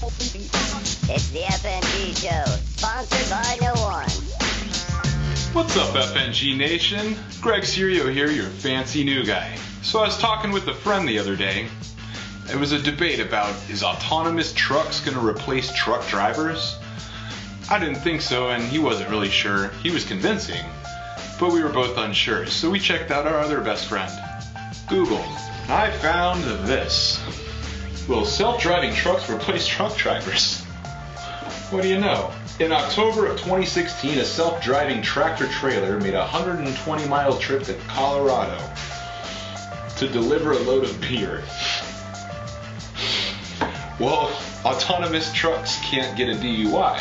It's the FNG show, sponsored by no one. What's up, FNG Nation? Greg Serio here, your fancy new guy. So I was talking with a friend the other day. It was a debate about, is autonomous trucks going to replace truck drivers? I didn't think so, and he wasn't really sure. He was convincing, but we were both unsure. So we checked out our other best friend, Google. I found this. Will self-driving trucks replace truck drivers? What do you know? In October of 2016, a self-driving tractor trailer made a 120-mile trip to Colorado to deliver a load of beer. Well, autonomous trucks can't get a DUI.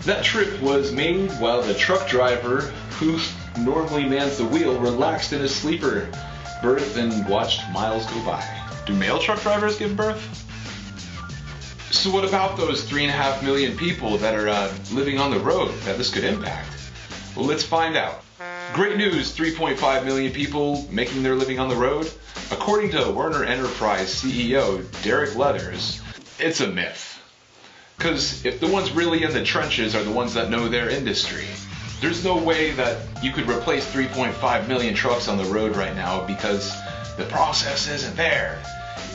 That trip was made while the truck driver, who normally mans the wheel, relaxed in his sleeper berth and watched miles go by. Do male truck drivers give birth? So what about those 3.5 million people that are living on the road that this could impact? Well, let's find out. Great news, 3.5 million people making their living on the road. According to Werner Enterprise CEO Derek Leathers, it's a myth. Because if the ones really in the trenches are the ones that know their industry, there's no way that you could replace 3.5 million trucks on the road right now because the process isn't there.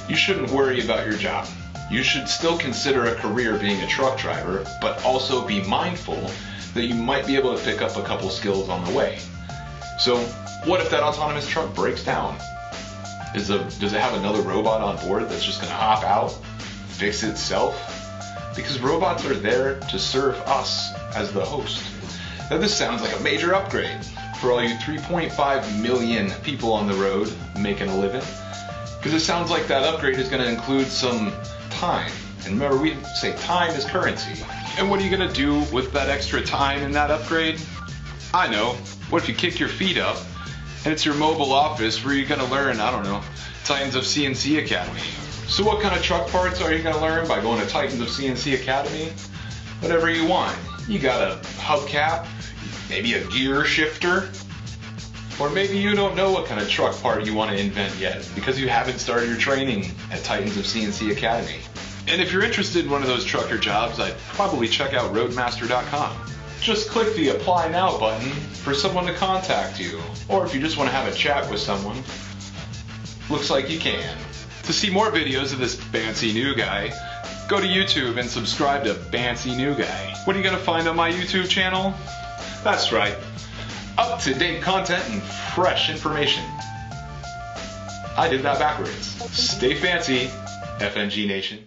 You shouldn't worry about your job. You should still consider a career being a truck driver, but also be mindful that you might be able to pick up a couple skills on the way. So what if that autonomous truck breaks down? Does it have another robot on board that's just going to hop out, fix itself? Because robots are there to serve us as the host. Now this sounds like a major upgrade for all you 3.5 million people on the road making a living. Because it sounds like that upgrade is going to include some time. And remember, we say time is currency. And what are you going to do with that extra time in that upgrade? I know. What if you kick your feet up and it's your mobile office where you're going to learn, I don't know, Titans of CNC Academy. So what kind of truck parts are you going to learn by going to Titans of CNC Academy? Whatever you want. You got a hubcap, maybe a gear shifter, or maybe you don't know what kind of truck part you want to invent yet because you haven't started your training at Titans of CNC Academy. And if you're interested in one of those trucker jobs, I'd probably check out roadmaster.com. Just click the Apply Now button for someone to contact you. Or if you just want to have a chat with someone, looks like you can. To see more videos of this fancy new guy, go to YouTube and subscribe to Fancy New Guy. What are you going to find on my YouTube channel? That's right, up-to-date content and fresh information. I did that backwards. Stay fancy, FNG Nation.